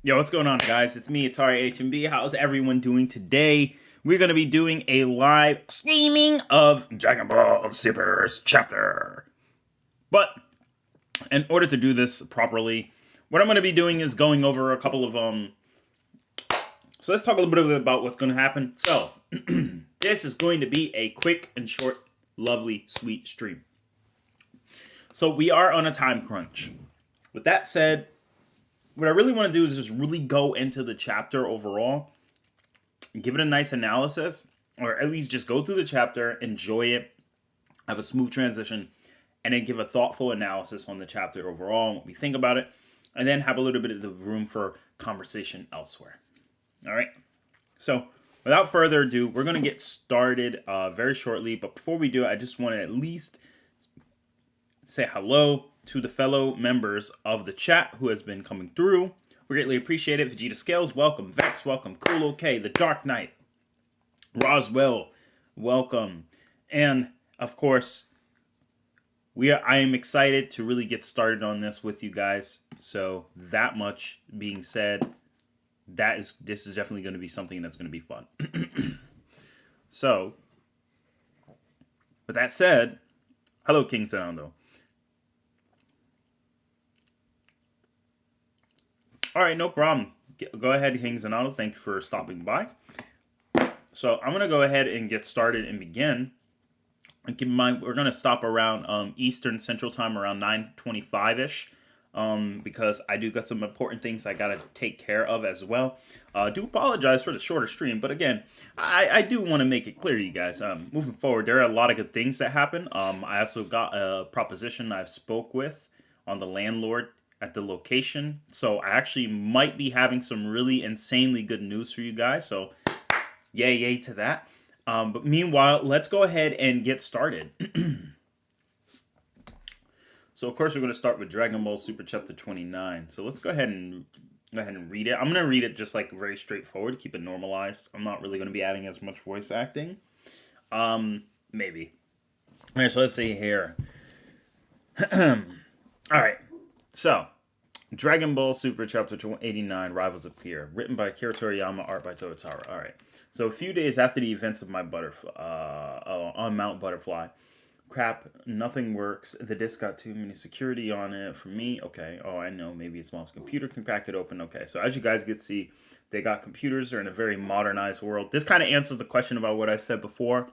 Yo, what's going on, guys? It's me, ATARi HMB. How's everyone doing today? We're going to be doing a live streaming of Dragon Ball Super's chapter. But in order to do this properly, what I'm going to be doing is going over a couple of So let's talk a little bit about what's going to happen. So this is going to be a quick and short, lovely, sweet stream. So we are on a time crunch. With that said, what I really want to do is just really go into the chapter overall, give it a nice analysis, or at least just go through the chapter, enjoy it, have a smooth transition, and then give a thoughtful analysis on the chapter overall and what we think about it, and then have a little bit of the room for conversation elsewhere. All right. So without further ado, we're going to get started very shortly. But before we do, I just want to at least say hello to the fellow members of the chat who has been coming through. We greatly appreciate it. Vegeta Scales, welcome. Vex, welcome. Cool OK, The Dark Knight. Roswell, welcome. And, of course, I am excited to really get started on this with you guys. So, that much being said, this is definitely going to be something that's going to be fun. So, with that said, hello, King Sanando. All right, no problem. Go ahead, King Zanotto. Thank you for stopping by. So I'm going to go ahead and get started and begin. And keep in mind, we're going to stop around Eastern Central Time, around 9:25-ish, because I do got some important things I got to take care of as well. I do apologize for the shorter stream, but again, I do want to make it clear to you guys. Moving forward, there are a lot of good things that happen. I also got a proposition I've spoke with on the landlord at the location. So I actually might be having some really insanely good news for you guys. So yay to that. But meanwhile, let's go ahead and get started. So of course we're going to start with Dragon Ball Super Chapter 29. So let's go ahead and read it. I'm going to read it just like very straightforward, keep it normalized. I'm not really going to be adding as much voice acting. Maybe. All right, so let's see here. All right. So, Dragon Ball Super Chapter 89, Rivals Appear. Written by Akira Toriyama, art by Toyotarou. Alright. So, a few days after the events of my butterfly, on Mount Butterfly. Crap, nothing works. The disk got too many security on it for me. Okay. Oh, I know. Maybe it's mom's computer can crack it open. Okay. So, as you guys can see, they got computers. They're in a very modernized world. This kind of answers the question about what I said before.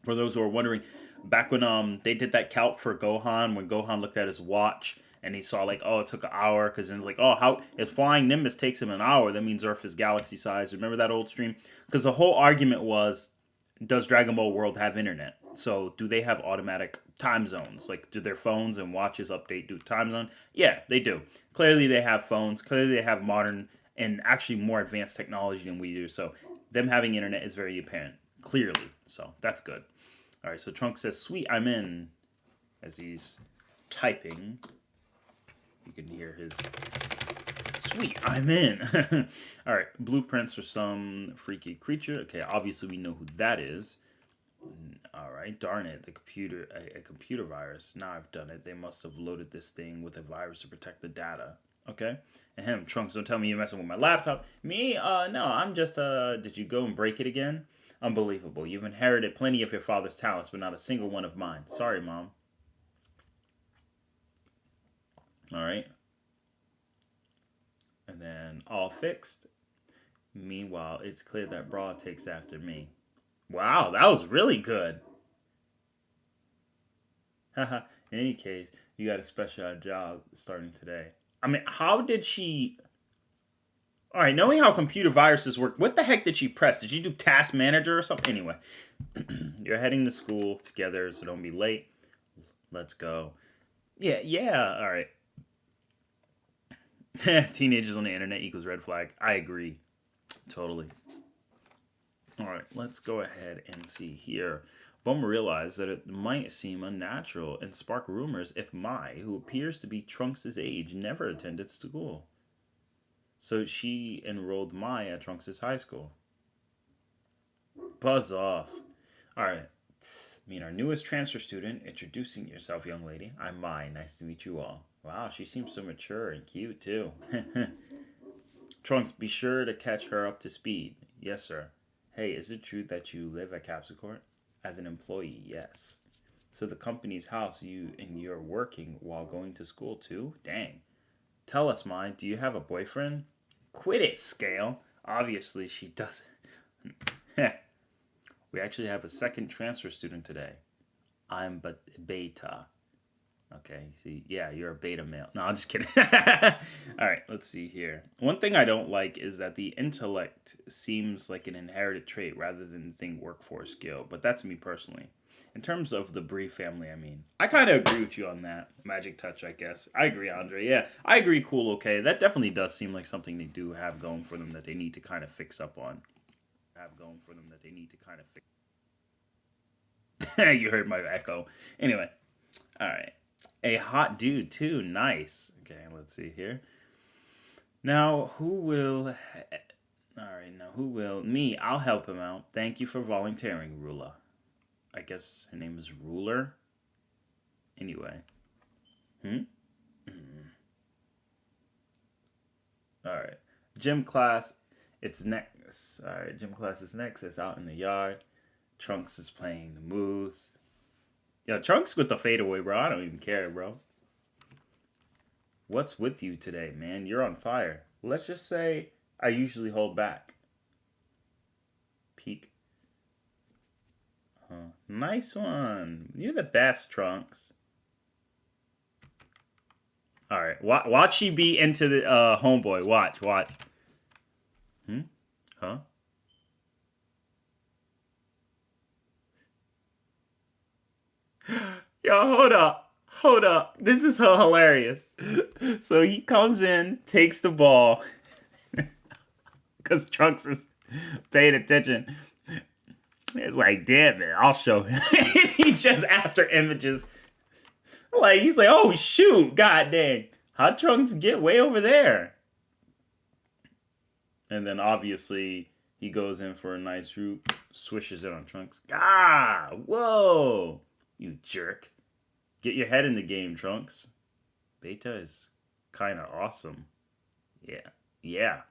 For those who are wondering, back when they did that calc for Gohan, when Gohan looked at his watch, and he saw like, oh, it took an hour, because then it's like, oh, how if flying Nimbus takes him an hour, that means Earth is galaxy size. Remember that old stream? Because the whole argument was, does Dragon Ball World have internet? So do they have automatic time zones? Like, do their phones and watches update due to time zone? Yeah, they do. Clearly they have phones. Clearly they have modern and actually more advanced technology than we do. So them having internet is very apparent. Clearly. So that's good. All right, so Trunks says, sweet, I'm in. As he's typing. You can hear his sweet, I'm in. All right, blueprints for some freaky creature. Okay, obviously we know who that is. All right, darn it, the computer, a computer virus. Now I've done it. They must have loaded this thing with a virus to protect the data. Okay, and Trunks, don't tell me you're messing with my laptop. Me? No, I'm just, did you go and break it again? Unbelievable. You've inherited plenty of your father's talents, but not a single one of mine. Sorry, Mom. All right. And then all fixed. Meanwhile, it's clear that Bra takes after me. Wow, that was really good. Haha. In any case, you got a special job starting today. I mean, how did she... All right, knowing how computer viruses work, what the heck did she press? Did she do Task Manager or something? Anyway, you're heading to school together, so don't be late. Let's go. Yeah, all right. Teenagers on the internet equals red flag. I agree. Totally. All right, let's go ahead and see here. Bum realized that it might seem unnatural and spark rumors if Mai, who appears to be Trunks' age, never attended school. So she enrolled Mai at Trunks' high school. Buzz off. All right. Meet our newest transfer student. Introducing yourself, young lady. I'm Mai. Nice to meet you all. Wow, she seems so mature and cute, too. Trunks, be sure to catch her up to speed. Yes, sir. Hey, is it true that you live at Capsule Court? As an employee, yes. So the company's house you're working while going to school too? Dang. Tell us, Mai, do you have a boyfriend? Quit it, Scale. Obviously she doesn't. We actually have a second transfer student today. I'm but beta. Okay, see, yeah, you're a beta male. No, I'm just kidding. All right, let's see here. One thing I don't like is that the intellect seems like an inherited trait rather than the thing workforce skill, but that's me personally. In terms of the Bree family, I mean, I kind of agree with you on that. Magic touch, I guess. I agree, Andre. Yeah, I agree. Cool, okay. That definitely does seem like something they do have going for them that they need to kind of fix up on. You heard my echo. Anyway, all right. A hot dude too. Nice. Okay, let's see here. Now, who will? All right, now who will? Me. I'll help him out. Thank you for volunteering, Rula. I guess her name is Ruler. Anyway. Hmm. All right. Gym class. It's next. All right. Gym class is next. It's out in the yard. Trunks is playing the moves. Yo, Trunks with the fadeaway, bro. I don't even care, bro. What's with you today, man? You're on fire. Let's just say I usually hold back. Peek. Nice one. You're the best, Trunks. All right. Watch she be into the homeboy. Watch. Hmm? Huh? Yo, hold up. This is so hilarious. So he comes in, takes the ball, because Trunks is paying attention. It's like, damn it, I'll show him. And he just after images. Like, he's like, oh, shoot, god dang. How'd Trunks get way over there? And then, obviously, he goes in for a nice root, swishes it on Trunks. Ah, whoa, you jerk. Get your head in the game, Trunks. Beta is kind of awesome. Yeah.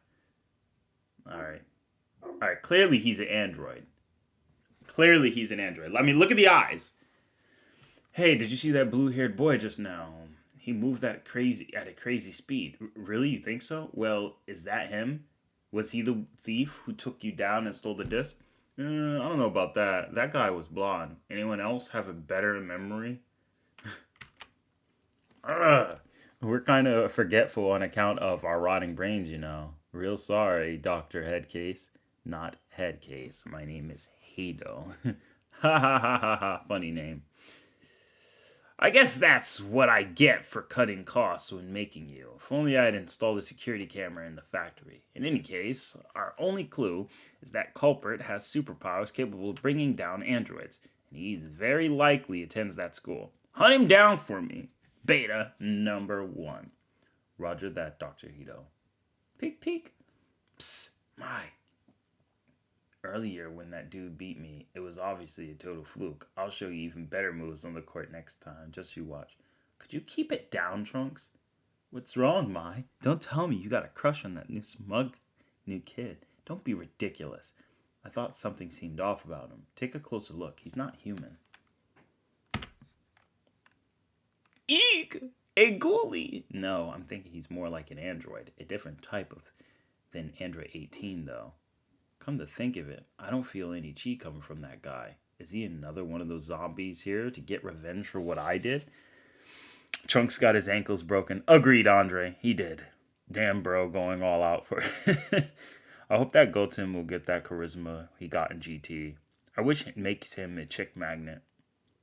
All right, clearly he's an android. I mean, look at the eyes. Hey, did you see that blue-haired boy just now? He moved at a crazy speed. Really, you think so? Well, is that him? Was he the thief who took you down and stole the disc? I don't know about that. That guy was blonde. Anyone else have a better memory? We're kind of forgetful on account of our rotting brains, you know. Real sorry, Dr. Headcase. Not Headcase. My name is Hado. Ha ha ha ha ha. Funny name. I guess that's what I get for cutting costs when making you. If only I'd installed a security camera in the factory. In any case, our only clue is that culprit has superpowers capable of bringing down androids, and he very likely attends that school. Hunt him down for me. Beta number 1. Roger that, Dr. Hito. Peek. Psst, my. Earlier, when that dude beat me, it was obviously a total fluke. I'll show you even better moves on the court next time. Just you watch. Could you keep it down, Trunks? What's wrong, Mai? Don't tell me you got a crush on that smug new kid. Don't be ridiculous. I thought something seemed off about him. Take a closer look. He's not human. Eek! A ghoulie! No, I'm thinking he's more like an android. A different type than Android 18, though. Come to think of it, I don't feel any chi coming from that guy. Is he another one of those zombies here to get revenge for what I did? Trunks got his ankles broken. Agreed, Andre. He did. Damn, bro, going all out for it. I hope that Goten will get that charisma he got in GT. I wish it makes him a chick magnet.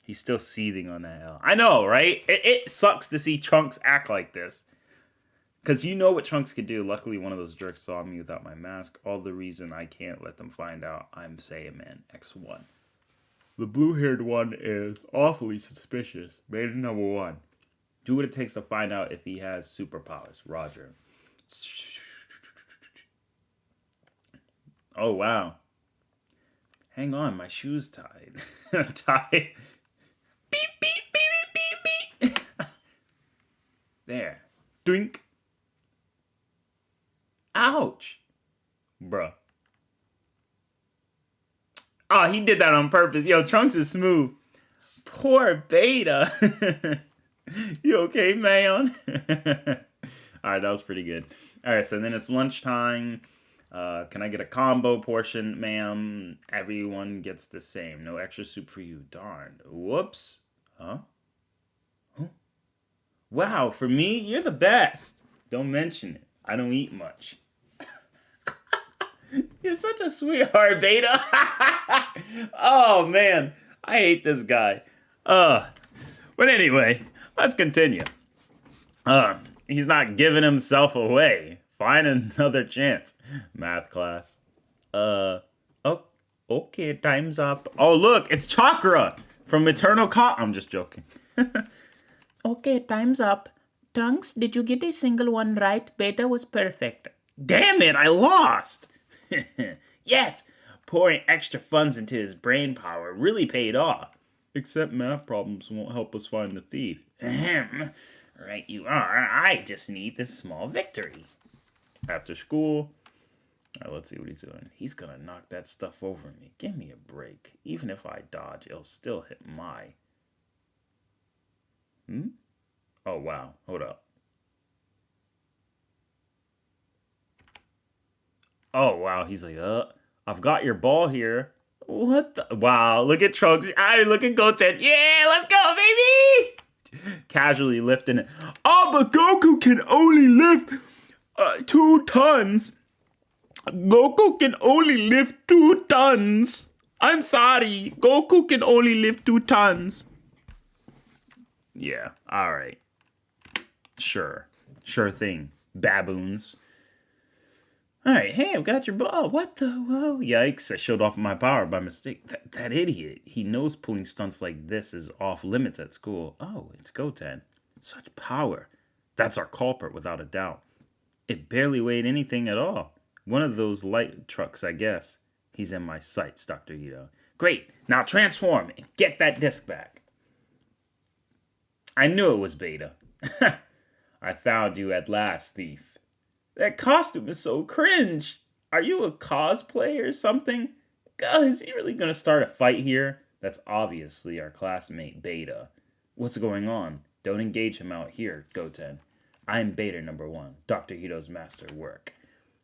He's still seething on that L. I know, right? It sucks to see Trunks act like this. Because you know what Trunks could do. Luckily, one of those jerks saw me without my mask. All the reason I can't let them find out I'm Saiyaman X1. The blue-haired one is awfully suspicious. Beta number 1. Do what it takes to find out if he has superpowers. Roger. Oh, wow. Hang on, my shoe's tied. Tied. Beep, beep, beep, beep, beep. There. Doink. Ouch. Bruh. Oh, he did that on purpose. Yo, Trunks is smooth. Poor Beta. You okay, man? Alright, that was pretty good. Alright, so then it's lunchtime. Can I get a combo portion, ma'am? Everyone gets the same. No extra soup for you. Darn. Whoops. Huh? Wow, for me, you're the best. Don't mention it. I don't eat much. You're such a sweetheart, Beta. Oh, man. I hate this guy. But anyway, let's continue. He's not giving himself away. Find another chance. Math class. Oh, okay, time's up. Oh, look, it's Chakra from Eternal I'm just joking. Okay, time's up. Trunks, did you get a single one right? Beta was perfect. Damn it, I lost. Yes, pouring extra funds into his brain power really paid off. Except math problems won't help us find the thief. Ahem. Right you are. I just need this small victory. After school. Let's see what he's doing. He's gonna knock that stuff over me. Give me a break. Even if I dodge, it'll still hit my... Oh, wow. Hold up. Oh, wow. He's like, I've got your ball here. What the? Wow. Look at Trunks. Look at Goten. Yeah, let's go, baby. Casually lifting it. Oh, but Goku can only lift 2 tons. Goku can only lift 2 tons. I'm sorry. Goku can only lift 2 tons. Yeah, alright. Sure. Sure thing. Baboons. Alright, hey, I've got your ball. What the? Whoa. Yikes, I showed off my power by mistake. That idiot. He knows pulling stunts like this is off limits at school. Oh, it's Goten. Such power. That's our culprit, without a doubt. It barely weighed anything at all. One of those light trucks, I guess. He's in my sights, Dr. Hito. Great. Now transform and get that disc back. I knew it was Beta. I found you at last, thief. That costume is so cringe. Are you a cosplayer or something? God, is he really gonna start a fight here? That's obviously our classmate, Beta. What's going on? Don't engage him out here, Goten. I'm Beta number 1, Dr. Hito's master work.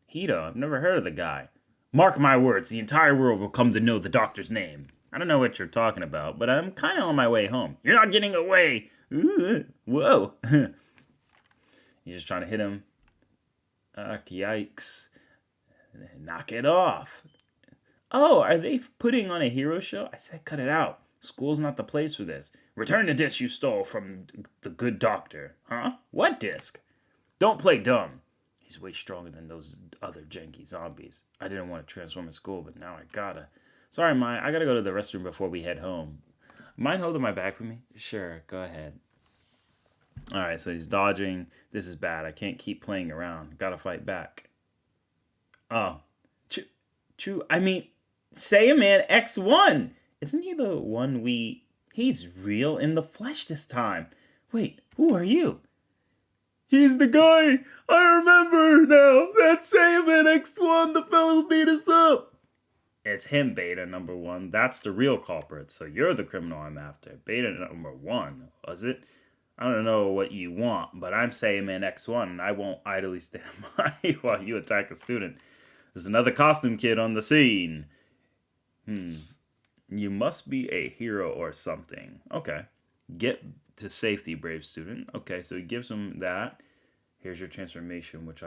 Hito? I've never heard of the guy. Mark my words, the entire world will come to know the doctor's name. I don't know what you're talking about, but I'm kind of on my way home. You're not getting away! Whoa. You're just trying to hit him. Yikes. Knock it off. Oh, are they putting on a hero show? I said cut it out. School's not the place for this. Return the disc you stole from the good doctor. Huh? What disc? Don't play dumb. He's way stronger than those other janky zombies. I didn't want to transform in school, but now I gotta. Sorry, Mai, I gotta go to the restroom before we head home. Mind holding my bag for me? Sure, go ahead. Alright, so he's dodging. This is bad. I can't keep playing around. Gotta fight back. Oh. Saiyaman X1! Isn't he the one we... He's real in the flesh this time. Wait, who are you? He's the guy! I remember now! That's Saiyaman X1, the fellow who beat us up! It's him, Beta number 1. That's the real culprit, so you're the criminal I'm after. Beta number 1, was it? I don't know what you want, but I'm Saiyaman X1, and I won't idly stand by while you attack a student. There's another costume kid on the scene. You must be a hero or something. Okay. Get to safety, brave student. Okay, so he gives him that. Here's your transformation, which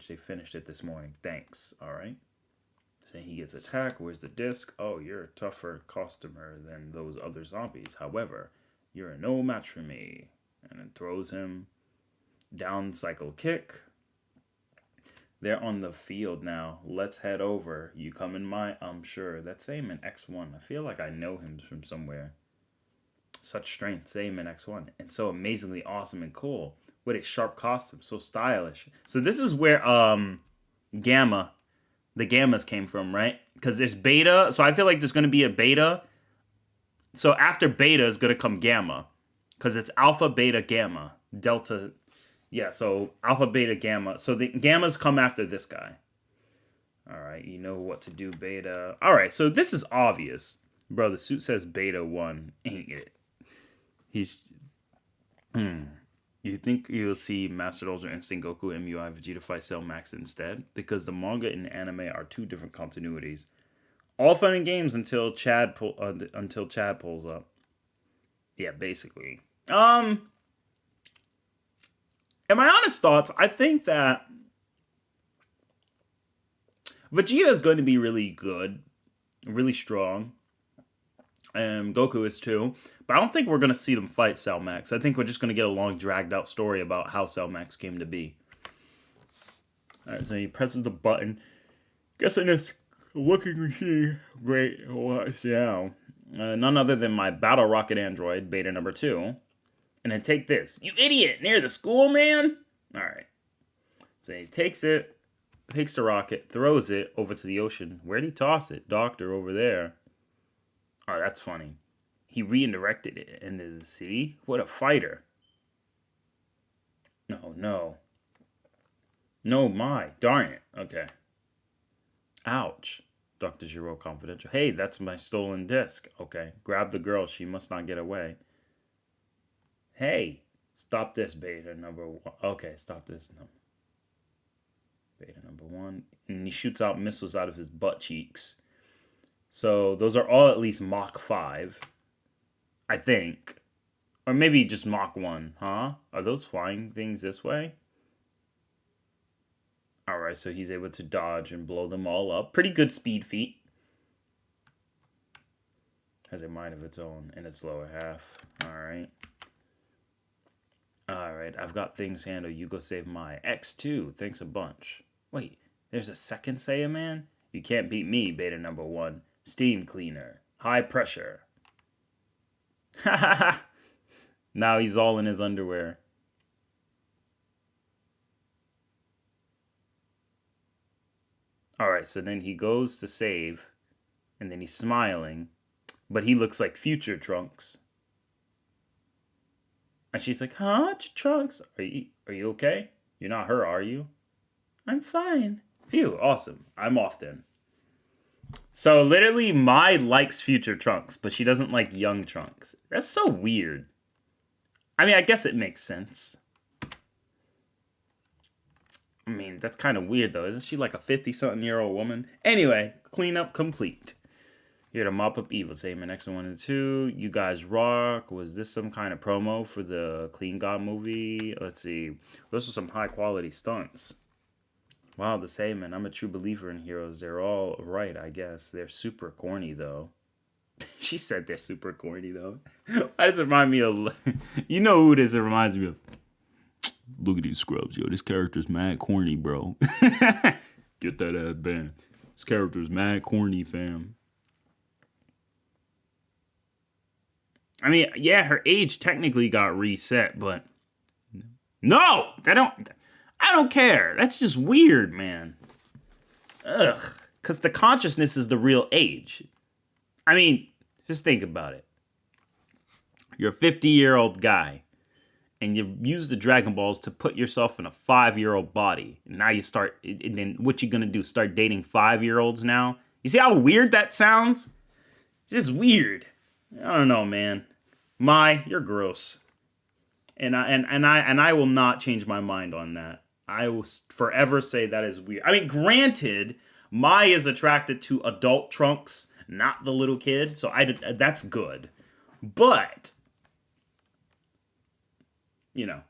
they finished it this morning. Thanks. All right. So he gets attacked. Where's the disc? Oh, you're a tougher customer than those other zombies. However, you're no match for me. And it throws him down, cycle kick. They're on the field now. Let's head over. You come in I'm sure. That's Saiyaman X1. I feel like I know him from somewhere. Such strength, Saiyaman X1. And so amazingly awesome and cool. What a sharp costume. So stylish. So this is where the Gammas came from, right? Because there's Beta. So I feel like there's going to be a Beta. So after Beta is going to come Gamma. Because it's Alpha, Beta, Gamma. Delta. Yeah, so Alpha, Beta, Gamma. So the Gammas come after this guy. All right, you know what to do, Beta. All right, so this is obvious. Bro, the suit says Beta 1. Ain't it? He's... You think you'll see Master Ultra Instinct Goku MUI Vegeta fight Cell Max instead? Because the manga and anime are two different continuities. All fun and games until Chad pulls up. Yeah, basically. In my honest thoughts, I think that Vegeta is going to be really good, really strong. Goku is too. But I don't think we're going to see them fight Cell Max. I think we're just going to get a long, dragged out story about how Cell Max came to be. Alright, so he presses the button. Guessing it's looking machine. Great. What's now? None other than my battle rocket android, beta number 2. And then take this. You idiot! Near the school, man? Alright. So he takes it, takes the rocket, throws it over to the ocean. Where'd he toss it? Doctor over there. Oh, that's funny. He redirected it into the sea? What a fighter. No, no. No, my. Darn it. Okay. Ouch. Dr. Giro Confidential. Hey, that's my stolen disc. Okay. Grab the girl. She must not get away. Hey. Stop this, beta number 1. Okay, stop this. No. Beta number 1. And he shoots out missiles out of his butt cheeks. So those are all at least Mach 5. I think. Or maybe just Mach 1, huh? Are those flying things this way? Alright, so he's able to dodge and blow them all up. Pretty good speed feat. Has a mind of its own in its lower half. Alright. Alright, I've got things handled. You go save my X2. Thanks a bunch. Wait, there's a second Saiyaman? You can't beat me, beta number 1. Steam cleaner. High pressure. Ha ha ha! Now he's all in his underwear. Alright, so then he goes to save, and then he's smiling, but he looks like future Trunks. And she's like, huh, Trunks? Are you okay? You're not her, are you? I'm fine. Phew, awesome. I'm off then. So literally, Mai likes future Trunks, but she doesn't like young Trunks. That's so weird. I mean, I guess it makes sense. I mean, that's kind of weird, though. Isn't she like a 50-something-year-old woman? Anyway, cleanup complete. Here to mop up evil. Say my next 1 and 2. You guys rock. Was this some kind of promo for the Clean God movie? Let's see. Those are some high-quality stunts. Wow, the same, man. I'm a true believer in heroes. They're all right, I guess. They're super corny, though. She said they're super corny, though. Why does it remind me of... You know who this reminds me of? Look at these scrubs, yo. This character's mad corny, bro. Get that ass banned. This character's mad corny, fam. I mean, yeah, her age technically got reset, but... No! I don't care. That's just weird, man. Ugh. Because the consciousness is the real age. I mean, just think about it. You're a 50-year-old guy, and you use the Dragon Balls to put yourself in a 5-year-old body. And now you start, and then what you gonna do? Start dating 5-year-olds now? You see how weird that sounds? It's just weird. I don't know, man. Mai, you're gross. And I will not change my mind on that. I will forever say that is weird. I mean, granted, Mai is attracted to adult Trunks, not the little kid, so that's good. But, you know.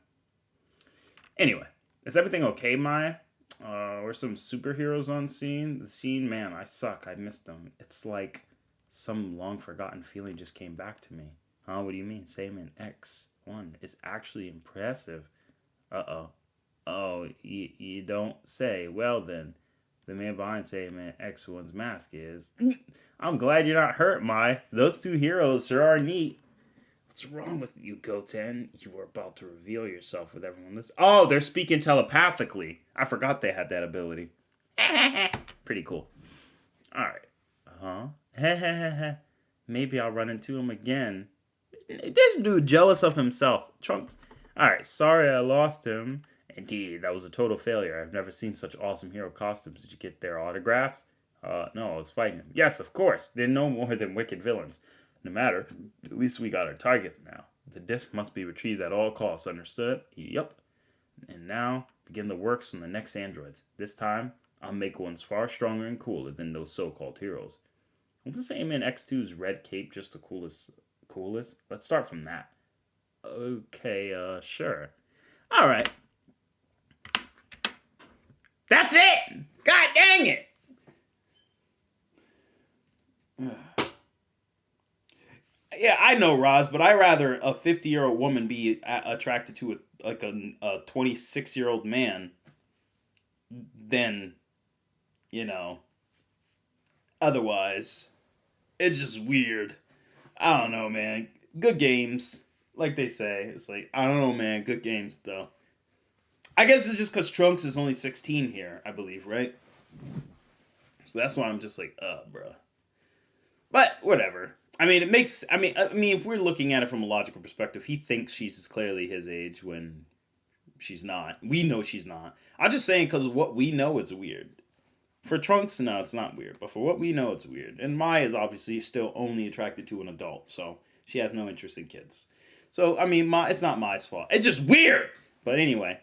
Anyway, is everything okay, Mai? Were some superheroes on scene? The scene, man, I suck. I missed them. It's like some long-forgotten feeling just came back to me. Huh? What do you mean? Saiyaman X1 is actually impressive. Uh-oh. Oh, you don't say. Well, then, the man behind Saiyaman X1's mask is... I'm glad you're not hurt, Mai. Those two heroes sure are neat. What's wrong with you, Goten? You were about to reveal yourself with everyone listening. Oh, they're speaking telepathically. I forgot they had that ability. Pretty cool. Alright. Huh? Maybe I'll run into him again. This dude jealous of himself. Trunks. Alright, sorry I lost him. Indeed, that was a total failure. I've never seen such awesome hero costumes. Did you get their autographs? No, I was fighting him. Yes, of course. They're no more than wicked villains. No matter. At least we got our targets now. The disc must be retrieved at all costs, understood? Yup. And now, begin the works on the next androids. This time, I'll make ones far stronger and cooler than those so-called heroes. Was the same in X2's red cape just the coolest? Let's start from that. Okay, sure. Alright. That's it! God dang it! Yeah, I know, Roz, but I rather a 50-year-old woman be attracted to a 26-year-old man than, otherwise. It's just weird. I don't know, man. Good games, like they say. It's like, I don't know, man. Good games, though. I guess it's just because Trunks is only 16 here, I believe, right? So that's why I'm just like, bruh. But whatever. I mean, it makes. I mean, if we're looking at it from a logical perspective, he thinks she's clearly his age when she's not. We know she's not. I'm just saying because what we know is weird. For Trunks, no, it's not weird. But for what we know, it's weird. And Mai is obviously still only attracted to an adult, so she has no interest in kids. So I mean, it's not Mai's fault. It's just weird. But anyway.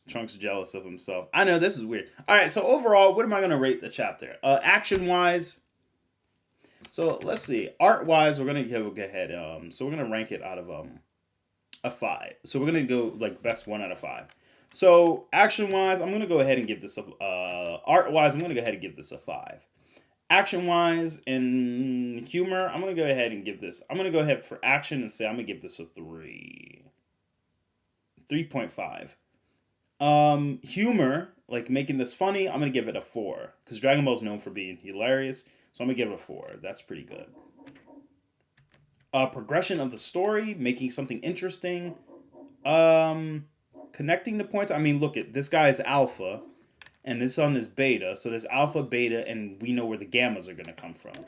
Trunks jealous of himself. I know, this is weird. Alright, so overall, what am I going to rate the chapter? Action-wise, so let's see. Art-wise, we're going to go ahead. So we're going to rank it out of a 5. So we're going to go, like, best 1 out of 5. So, action-wise, I'm going to go ahead and give this a... art-wise, I'm going to go ahead and give this a 5. Action-wise and humor, I'm going to go ahead and give this... I'm going to go ahead for action and say I'm going to give this a 3. 3.5. Humor, like making this funny, I'm gonna give it a 4 because Dragon Ball is known for being hilarious, so I'm gonna give it a 4. That's pretty good. Progression of the story, making something interesting, connecting the points. I mean, look at this guy is alpha, and this one is beta, so there's alpha, beta, and we know where the gammas are gonna come from.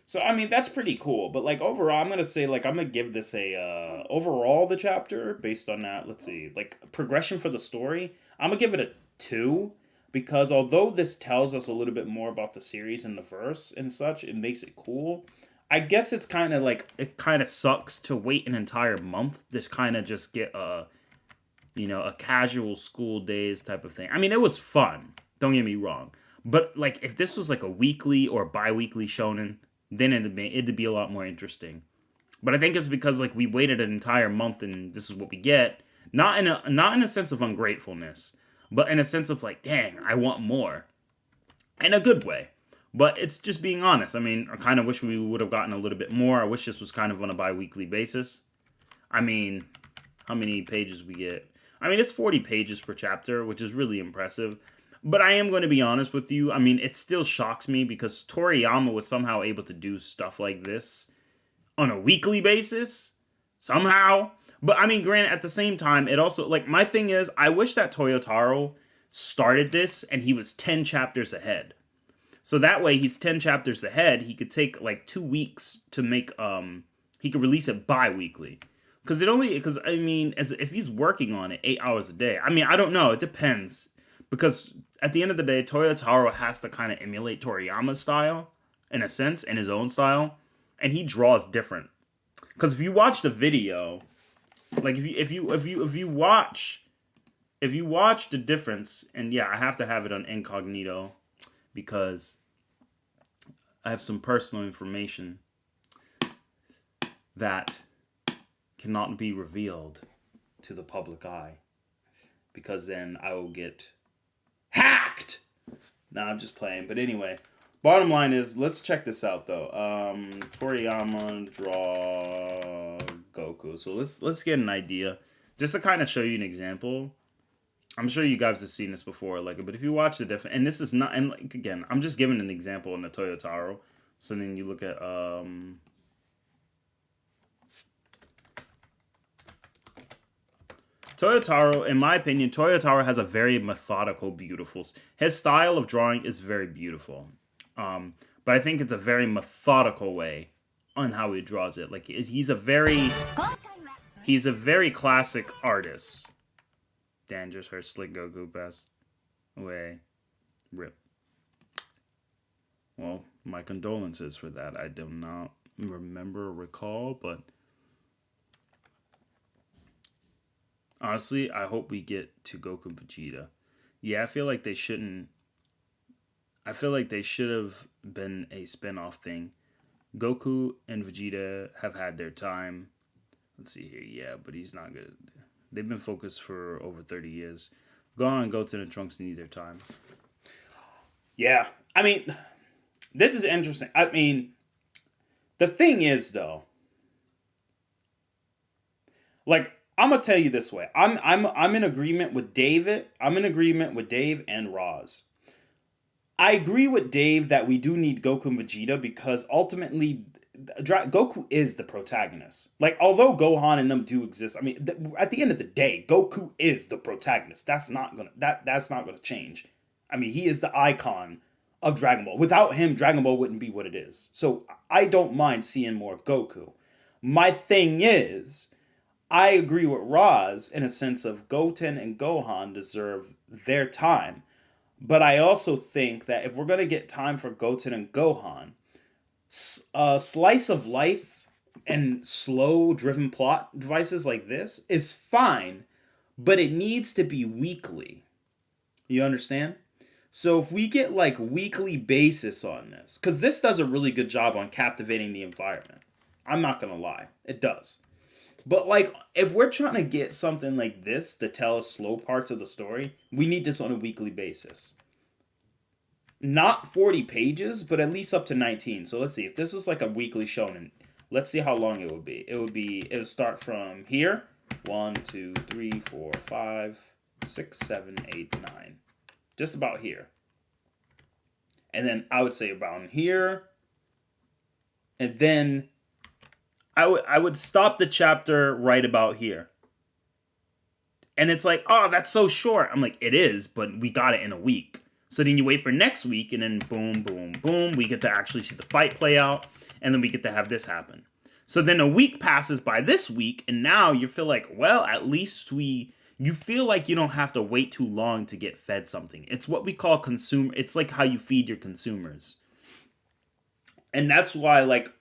So, I mean, that's pretty cool. But, like, overall, I'm going to say, like, I'm going to give this a, overall, the chapter, based on that, let's see, like, progression for the story, I'm going to give it a 2, because although this tells us a little bit more about the series and the verse and such, it makes it cool. I guess it's kind of, like, it kind of sucks to wait an entire month to kind of just get a casual school days type of thing. I mean, it was fun. Don't get me wrong. But, like, if this was, like, a weekly or bi-weekly shonen, then it'd be a lot more interesting. But I think it's because like we waited an entire month and this is what we get. Not in a sense of ungratefulness, but in a sense of like, dang, I want more. In a good way. But it's just being honest. I mean, I kind of wish we would have gotten a little bit more. I wish this was kind of on a bi-weekly basis. I mean, how many pages we get? I mean, it's 40 pages per chapter, which is really impressive. But I am going to be honest with you. I mean, it still shocks me because Toriyama was somehow able to do stuff like this on a weekly basis. Somehow. But I mean, granted, at the same time, it also, like, my thing is, I wish that Toyotaro started this and he was 10 chapters ahead. So that way, he's 10 chapters ahead. He could take, like, 2 weeks to make, he could release it bi-weekly. Because I mean, if he's working on it 8 hours a day, I mean, I don't know. It depends. Because at the end of the day, Toyotaro has to kind of emulate Toriyama's style, in a sense, in his own style, and he draws different. Because if you watch the video, like if you watch the difference, and yeah, I have to have it on incognito because I have some personal information that cannot be revealed to the public eye, because then I will get hacked! Nah, I'm just playing. But anyway, bottom line is, let's check this out, though. Toriyama draw Goku. So let's get an idea. Just to kind of show you an example. I'm sure you guys have seen this before, like, but if you watch the different, and this is not, and like, again, I'm just giving an example in the Toyotaro. So then you look at, Toyotaro, in my opinion, Toyotaro has a very methodical, beautiful... His style of drawing is very beautiful. But I think it's a very methodical way on how he draws it. Like he's a very classic artist. Dan just heard Slick Goku best way. Rip. Well, my condolences for that. I do not remember or recall, but honestly, I hope we get to Goku and Vegeta. Yeah, I feel like they shouldn't. I feel like they should have been a spin-off thing. Goku and Vegeta have had their time. Let's see here. Yeah, but he's not good. They've been focused for over 30 years. Gohan, Goten, and Trunks need their time. Yeah, I mean, this is interesting. I mean, the thing is, though, like, I'm gonna tell you this way. I'm in agreement with David. I'm in agreement with Dave and Roz. I agree with Dave that we do need Goku and Vegeta because ultimately Goku is the protagonist. Like, although Gohan and them do exist, I mean, at the end of the day, Goku is the protagonist. That's not gonna change. I mean, he is the icon of Dragon Ball. Without him, Dragon Ball wouldn't be what it is. So I don't mind seeing more of Goku. My thing is, I agree with Roz in a sense of Goten and Gohan deserve their time. But I also think that if we're going to get time for Goten and Gohan, a slice of life and slow driven plot devices like this is fine, but it needs to be weekly. You understand? So if we get like weekly basis on this, because this does a really good job on captivating the environment. I'm not going to lie. It does. But like, if we're trying to get something like this to tell us slow parts of the story, we need this on a weekly basis. Not 40 pages, but at least up to 19. So let's see. If this was like a weekly shonen, let's see how long it would be. It would start from here. 1, 2, 3, 4, 5, 6, 7, 8, 9. Just about here. And then I would say about here. And then I would stop the chapter right about here. And it's like, oh, that's so short. I'm like, it is, but we got it in a week. So then you wait for next week, and then boom, boom, boom. We get to actually see the fight play out, and then we get to have this happen. So then a week passes by this week, and now you feel like, well, at least you feel like you don't have to wait too long to get fed something. It's what we call it's like how you feed your consumers. And that's why, like,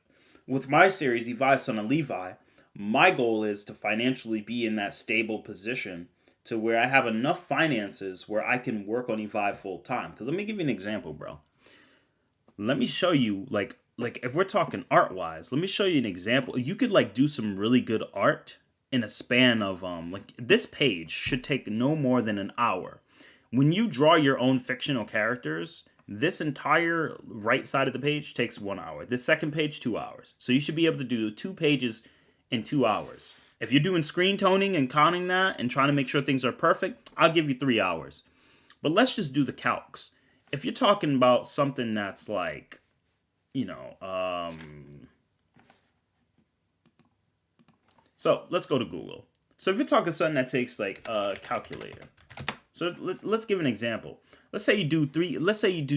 with my series, Levi's Son of Levi, my goal is to financially be in that stable position to where I have enough finances where I can work on Evi full time. Because let me give you an example, bro. Let me show you, like if we're talking art-wise, let me show you an example. You could, like, do some really good art in a span of, like, this page should take no more than an hour. When you draw your own fictional characters, this entire right side of the page takes 1 hour. This second page, 2 hours. So you should be able to do 2 pages in 2 hours. If you're doing screen toning and counting that and trying to make sure things are perfect, I'll give you 3 hours. But let's just do the calcs. If you're talking about something that's like, so let's go to Google. So if you're talking something that takes like a calculator. So let's give an example. Let's say you do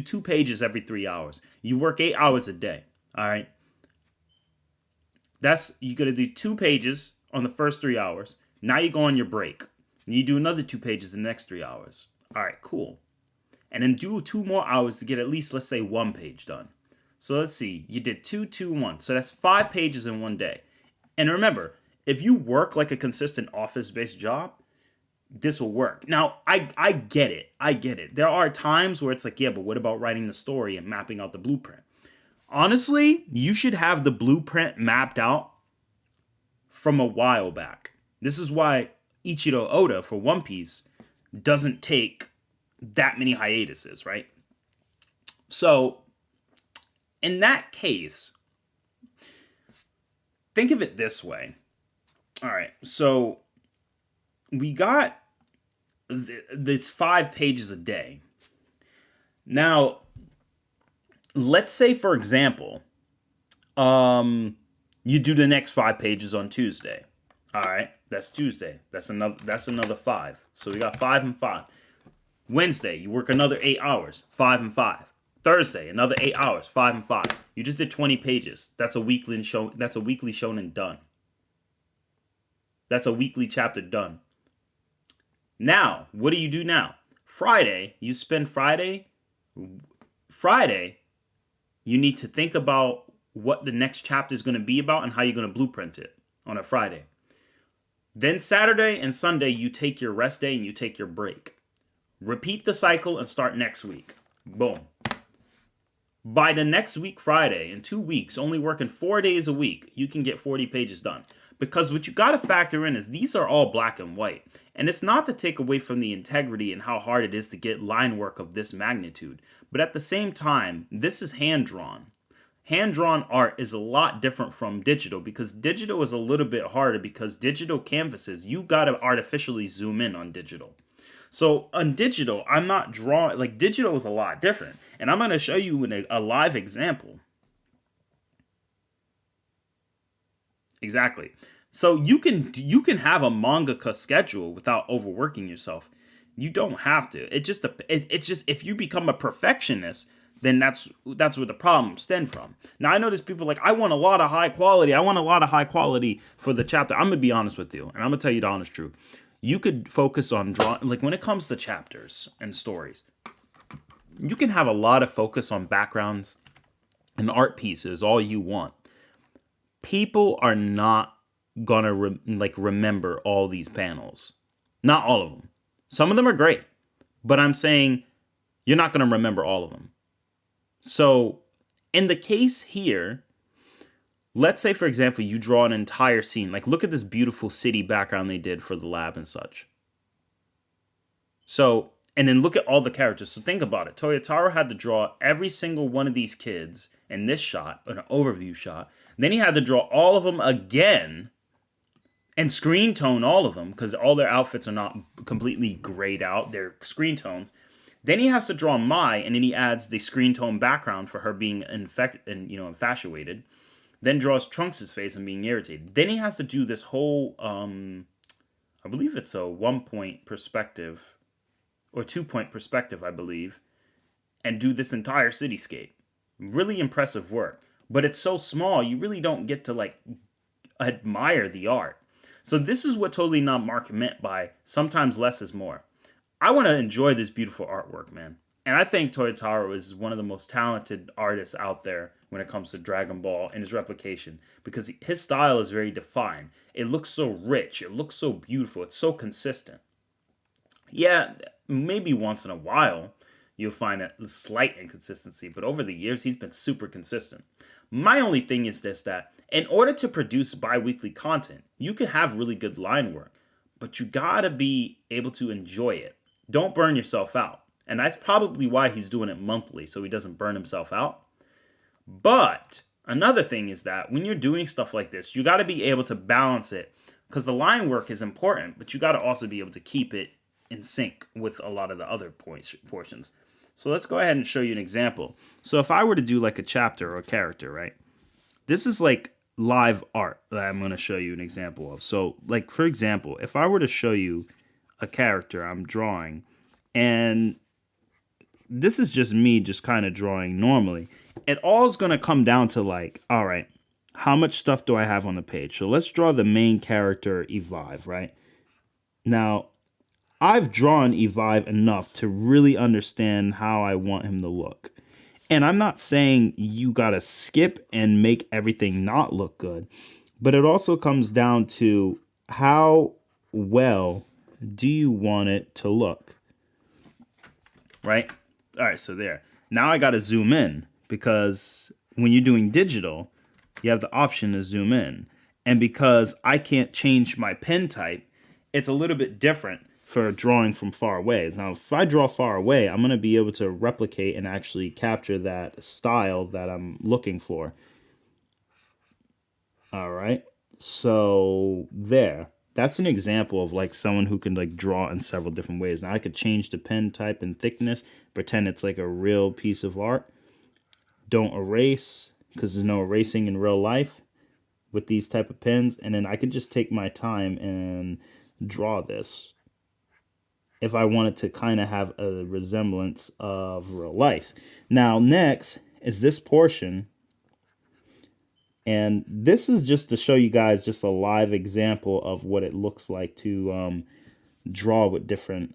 2 pages every 3 hours. You work 8 hours a day. All right. You're going to do 2 pages on the first 3 hours. Now you go on your break. And you do another 2 pages in the next 3 hours. All right, cool. And then do 2 more hours to get at least, let's say, 1 page done. So let's see. You did 2, 2, 1. So that's 5 pages in 1 day. And remember, if you work like a consistent office-based job, this will work. Now, I get it. I get it. There are times where it's like, yeah, but what about writing the story and mapping out the blueprint? Honestly, you should have the blueprint mapped out from a while back. This is why Ichiro Oda for One Piece doesn't take that many hiatuses, right? So, in that case, think of it this way. All right, so we got this 5 pages a day. Now, let's say, for example, you do the next 5 pages on Tuesday. All right, that's Tuesday. That's another 5. So we got 5 and 5. Wednesday, you work another 8 hours. 5 and 5. Thursday, another 8 hours, 5 and 5. You just did 20 pages. That's a weekly show. That's a weekly shonen done. That's a weekly chapter done. Now, what do you do now? Friday, you spend Friday, you need to think about what the next chapter is going to be about and how you're going to blueprint it on a Friday. Then Saturday and Sunday, you take your rest day and you take your break. Repeat the cycle and start next week. Boom. By the next week, Friday, in 2 weeks, only working 4 days a week, you can get 40 pages done. Because what you got to factor in is these are all black and white. And it's not to take away from the integrity and how hard it is to get line work of this magnitude. But at the same time, this is hand-drawn. Hand-drawn art is a lot different from digital because digital is a little bit harder because digital canvases, you got to artificially zoom in on digital. So on digital, I'm not drawing, like digital is a lot different. And I'm going to show you a live example. Exactly. So you can have a mangaka schedule without overworking yourself. You don't have to. It's just if you become a perfectionist, then that's where the problems stem from. Now I notice people like, I want a lot of high quality. I want a lot of high quality for the chapter. I'm gonna be honest with you, and I'm gonna tell you the honest truth. You could focus on drawing, like when it comes to chapters and stories, you can have a lot of focus on backgrounds and art pieces all you want. People are not gonna remember all these panels. Not all of them. Some of them are great, but I'm saying you're not gonna remember all of them. So in the case here, let's say, for example, you draw an entire scene. Like, look at this beautiful city background they did for the lab and such. So, and then look at all the characters. So think about it. Toyotaro had to draw every single one of these kids in this shot, an overview shot. Then he had to draw all of them again and screen tone all of them because all their outfits are not completely grayed out. They're screen tones. Then he has to draw Mai, and then he adds the screen tone background for her being infatuated. Then draws Trunks' face and being irritated. Then he has to do this whole, I believe it's a 1-point perspective, or 2-point perspective, I believe, and do this entire cityscape. Really impressive work. But it's so small, you really don't get to, admire the art. So this is what Totally Not Mark meant by sometimes less is more. I want to enjoy this beautiful artwork, man. And I think Toyotaro is one of the most talented artists out there when it comes to Dragon Ball and his replication. Because his style is very defined. It looks so rich. It looks so beautiful. It's so consistent. Yeah, maybe once in a while you'll find a slight inconsistency. But over the years, he's been super consistent. My only thing is this, that in order to produce bi-weekly content, you can have really good line work. But you gotta be able to enjoy it. Don't burn yourself out. And that's probably why he's doing it monthly, so he doesn't burn himself out. But another thing is that when you're doing stuff like this, you got to be able to balance it. Because the line work is important, but you got to also be able to keep it in sync with a lot of the other portions. So let's go ahead and show you an example. So if I were to do like a chapter or a character, right? This is like live art that I'm going to show you an example of. So like, for example, if I were to show you a character I'm drawing, and this is just me just kind of drawing normally, it all is going to come down to like, all right, how much stuff do I have on the page? So let's draw the main character, Evive, right? Now, I've drawn Evive enough to really understand how I want him to look. And I'm not saying you got to skip and make everything not look good, but it also comes down to how well do you want it to look, right? All right, so there. Now I got to zoom in because when you're doing digital, you have the option to zoom in. And because I can't change my pen type, it's a little bit different for drawing from far away. Now, if I draw far away, I'm going to be able to replicate and actually capture that style that I'm looking for. All right, so there. That's an example of like someone who can like draw in several different ways. Now I could change the pen type and thickness, pretend it's like a real piece of art. Don't erase, because there's no erasing in real life with these type of pens. And then I could just take my time and draw this. if I wanted to kind of have a resemblance of real life. Now, next is this portion. And this is just to show you guys just a live example of what it looks like to draw with different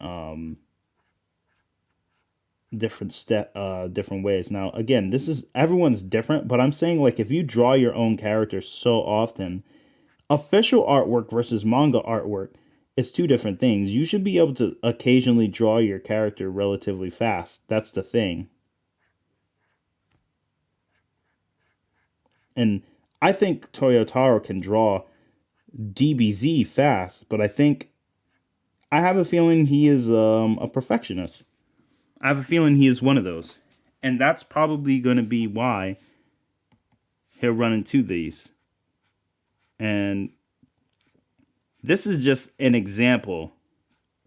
different ways. Now, again, this is everyone's different, but I'm saying like if you draw your own character so often, official artwork versus manga artwork is two different things. You should be able to occasionally draw your character relatively fast. That's the thing. And I think Toyotaro can draw DBZ fast, but I have a feeling he is a perfectionist. I have a feeling he is one of those. And that's probably going to be why he'll run into these. And this is just an example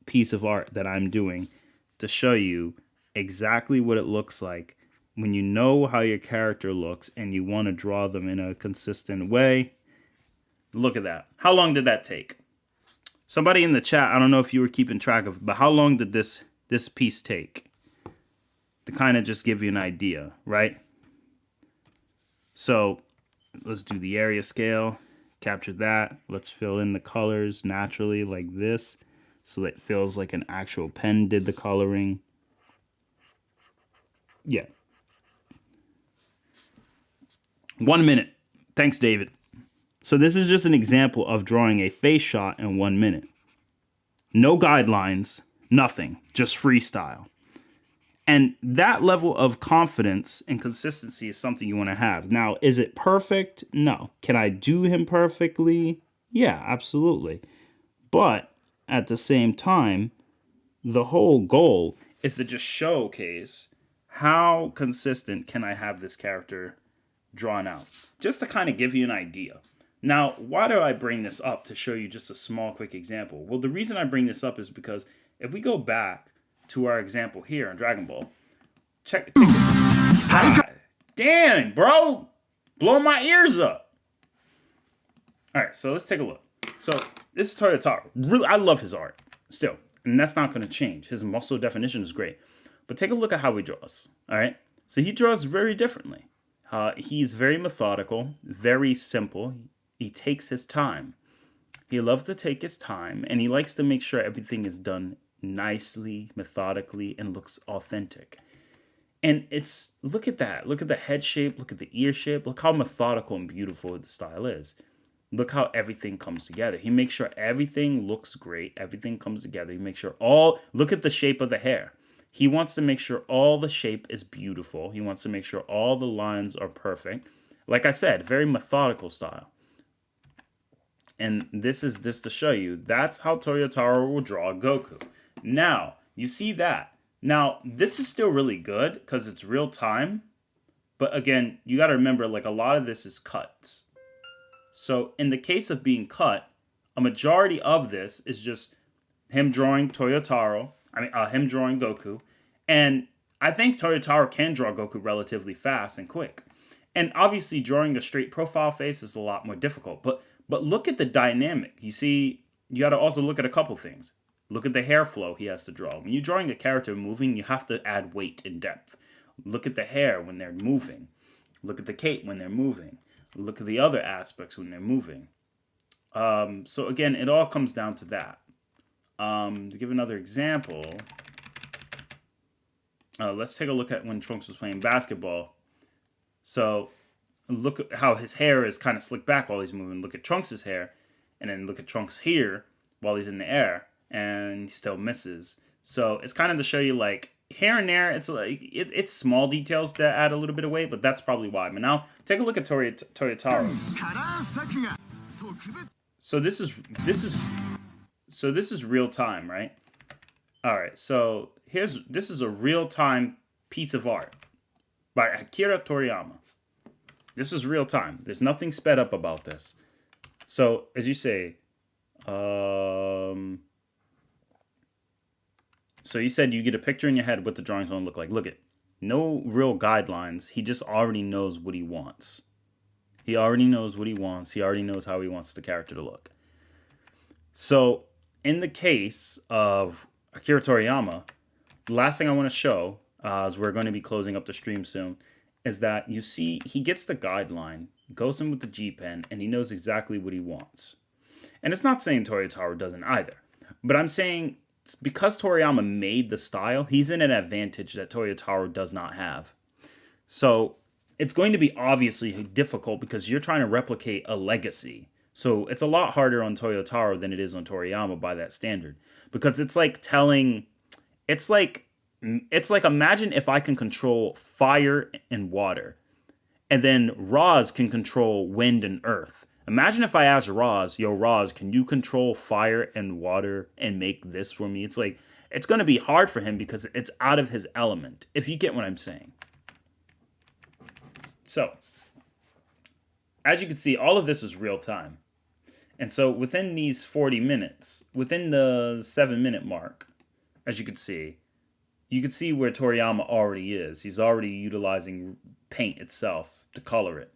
piece of art that I'm doing to show you exactly what it looks like when you know how your character looks and you want to draw them in a consistent way. Look at that. How long did that take? Somebody in the chat, I don't know if you were keeping track of it, but how long did this piece take? To kind of just give you an idea, right? So let's do the area scale, capture that. Let's fill in the colors naturally like this so that it feels like an actual pen did the coloring. Yeah. 1 minute. Thanks, David. So this is just an example of drawing a face shot in 1 minute. No guidelines, nothing, just freestyle. And that level of confidence and consistency is something you want to have. Now, is it perfect? No. Can I do him perfectly? Yeah, absolutely. But at the same time, the whole goal is to just showcase how consistent can I have this character drawn out. Just to kind of give you an idea. Now, why do I bring this up to show you just a small, quick example? Well, the reason I bring this up is because if we go back to our example here in Dragon Ball, check. God, damn, bro, blow my ears up. All right, so let's take a look. So this is Toyotaro. Really, I love his art still, and that's not going to change. His muscle definition is great, but take a look at how he draws. All right, so he draws very differently. He's very methodical, very simple. He takes his time. He loves to take his time, and he likes to make sure everything is done nicely, methodically, and looks authentic. And it's, look at that. Look at the head shape. Look at the ear shape. Look how methodical and beautiful the style is. Look how everything comes together. He makes sure everything looks great. Everything comes together. He makes sure look at the shape of the hair. He wants to make sure all the shape is beautiful. He wants to make sure all the lines are perfect. Like I said, very methodical style. And this is just to show you, that's how Toyotaro will draw Goku. Now, you see that. Now, this is still really good because it's real time. But again, you got to remember, like, a lot of this is cuts. So in the case of being cut, a majority of this is just him drawing him drawing Goku. And I think Toyotaro can draw Goku relatively fast and quick. And obviously drawing a straight profile face is a lot more difficult. But look at the dynamic. You see, you got to also look at a couple things. Look at the hair flow he has to draw. When you're drawing a character moving, you have to add weight and depth. Look at the hair when they're moving. Look at the cape when they're moving. Look at the other aspects when they're moving. So again, it all comes down to that. To give another example, let's take a look at when Trunks was playing basketball. So look at how his hair is kind of slicked back while he's moving. Look at Trunks' hair, and then look at Trunks here while he's in the air, and he still misses. So it's kind of to show you, like, here and there, it's like it's small details that add a little bit of weight, but that's probably why. But now take a look at Toyotaro's. So this is real time, right? All right. So this is a real time piece of art by Akira Toriyama. This is real time. There's nothing sped up about this. So as you say, so you said you get a picture in your head what the drawing's going to look like. Look at, no real guidelines. He just already knows what he wants. He already knows what he wants. He already knows how he wants the character to look. So in the case of Akira Toriyama, the last thing I want to show, as we're going to be closing up the stream soon, is that you see he gets the guideline, goes in with the G pen, and he knows exactly what he wants. And it's not saying Toyotaro doesn't either, but I'm saying because Toriyama made the style, he's in an advantage that Toyotaro does not have. So it's going to be obviously difficult because you're trying to replicate a legacy. So it's a lot harder on Toyotaro than it is on Toriyama by that standard. Because it's like telling, it's like imagine if I can control fire and water, and then Roz can control wind and earth. Imagine if I asked Roz, yo, Roz, can you control fire and water and make this for me? It's like, it's going to be hard for him because it's out of his element, if you get what I'm saying. So, as you can see, all of this is real time. And so within these 40 minutes, within the 7-minute mark, as you can see where Toriyama already is. He's already utilizing paint itself to color it.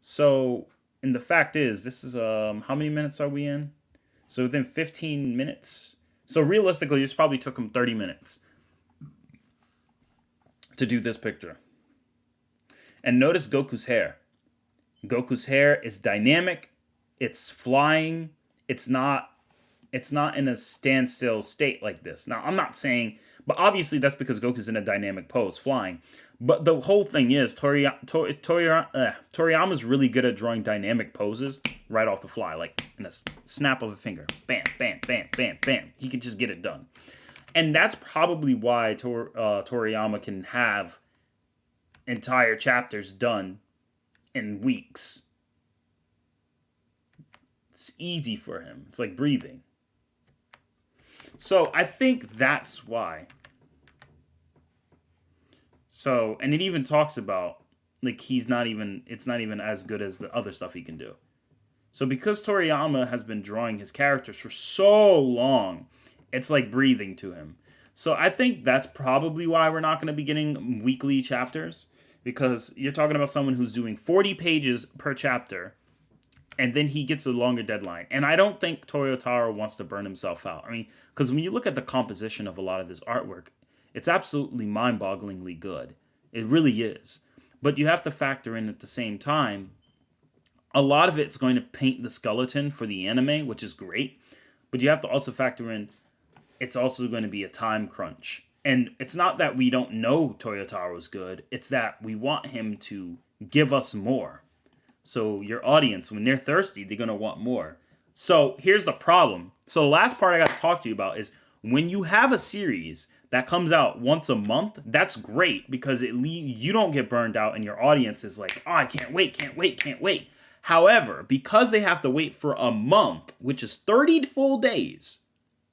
So, and the fact is, this is, how many minutes are we in? So within 15 minutes. So realistically, this probably took him 30 minutes to do this picture. And notice Goku's hair. Goku's hair is dynamic. It's flying. It's not in a standstill state like this. Now, I'm not saying, but obviously that's because Goku's in a dynamic pose, flying. But the whole thing is, Toriyama's really good at drawing dynamic poses right off the fly, like in a snap of a finger. Bam, bam, bam, bam, bam. He can just get it done. And that's probably why Toriyama can have entire chapters done in weeks. It's easy for him. It's like breathing. So I think that's why. So, and it even talks about, like, it's not even as good as the other stuff he can do. So because Toriyama has been drawing his characters for so long, it's like breathing to him. So I think that's probably why we're not going to be getting weekly chapters. Because you're talking about someone who's doing 40 pages per chapter, and then he gets a longer deadline. And I don't think Toyotaro wants to burn himself out. I mean, because when you look at the composition of a lot of this artwork, it's absolutely mind-bogglingly good. It really is. But you have to factor in at the same time, a lot of it's going to paint the skeleton for the anime, which is great. But you have to also factor in, it's also going to be a time crunch. And it's not that we don't know Toyotaro's good. It's that we want him to give us more. So your audience, when they're thirsty, they're going to want more. So here's the problem. So the last part I got to talk to you about is when you have a series that comes out once a month, that's great because you don't get burned out and your audience is like, oh, I can't wait, can't wait, can't wait. However, because they have to wait for a month, which is 30 full days,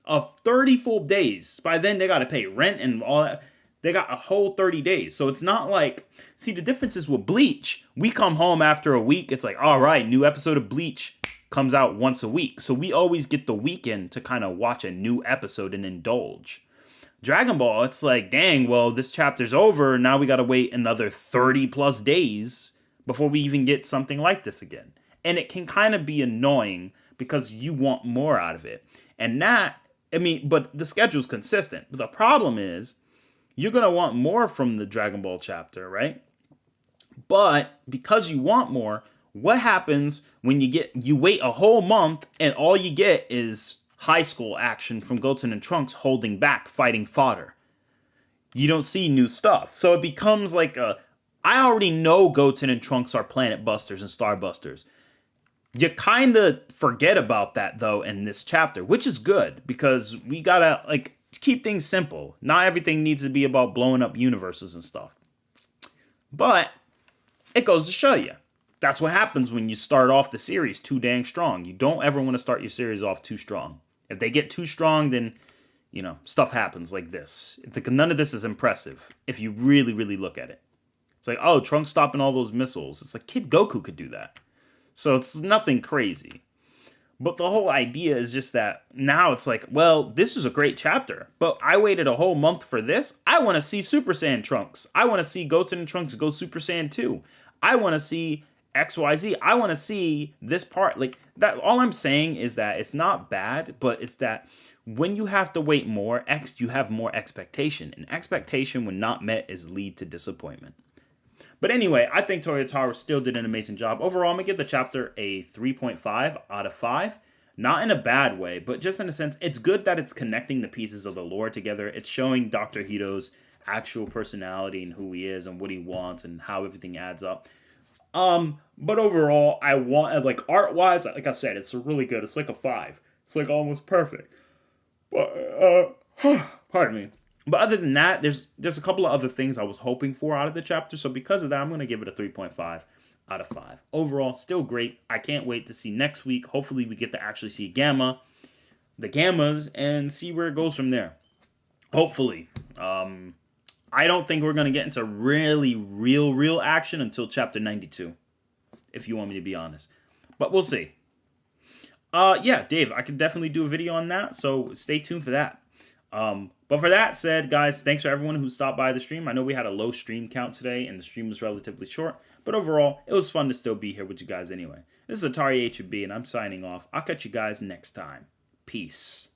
by then they got to pay rent and all that. They got a whole 30 days. So it's not like, see, the difference is with Bleach. We come home after a week. It's like, all right, new episode of Bleach comes out once a week. So we always get the weekend to kind of watch a new episode and indulge. Dragon Ball, it's like, dang, well, this chapter's over. Now we got to wait another 30 plus days before we even get something like this again. And it can kind of be annoying because you want more out of it. And that, I mean, but the schedule's consistent. But the problem is, you're going to want more from the Dragon Ball chapter, right? But because you want more, what happens when you wait a whole month and all you get is high school action from Goten and Trunks holding back, fighting fodder? You don't see new stuff. So it becomes like I already know Goten and Trunks are Planet Busters and Star Busters. You kind of forget about that, though, in this chapter, which is good because we got to, like, keep things simple. Not everything needs to be about blowing up universes and stuff. But it goes to show you. That's what happens when you start off the series too dang strong. You don't ever want to start your series off too strong. If they get too strong, then, stuff happens like this. None of this is impressive if you really, really look at it. It's like, oh, Trunks stopping all those missiles. It's like Kid Goku could do that. So it's nothing crazy. But the whole idea is just that now it's like, well, this is a great chapter, but I waited a whole month for this. I want to see Super Saiyan Trunks. I want to see Goten and Trunks go Super Saiyan 2. I want to see XYZ. I want to see this part. Like that, all I'm saying is that it's not bad, but it's that when you have to wait more, you have more expectation. And expectation when not met is lead to disappointment. But anyway, I think Toyotarou still did an amazing job. Overall, I'm going to give the chapter a 3.5 out of 5. Not in a bad way, but just in a sense, it's good that it's connecting the pieces of the lore together. It's showing Dr. Hito's actual personality and who he is and what he wants and how everything adds up. But overall, I want, like, art-wise, like I said, it's really good. It's like a 5. It's like almost perfect. But, pardon me. But other than that, there's a couple of other things I was hoping for out of the chapter. So because of that, I'm going to give it a 3.5 out of 5. Overall, still great. I can't wait to see next week. Hopefully we get to actually see the Gammas, and see where it goes from there. Hopefully. I don't think we're going to get into really real action until chapter 92, if you want me to be honest. But we'll see. Yeah, Dave, I could definitely do a video on that, so stay tuned for that. But for that said, guys, thanks for everyone who stopped by the stream. I know we had a low stream count today, and the stream was relatively short. But overall, it was fun to still be here with you guys anyway. This is ATARi HB, and I'm signing off. I'll catch you guys next time. Peace.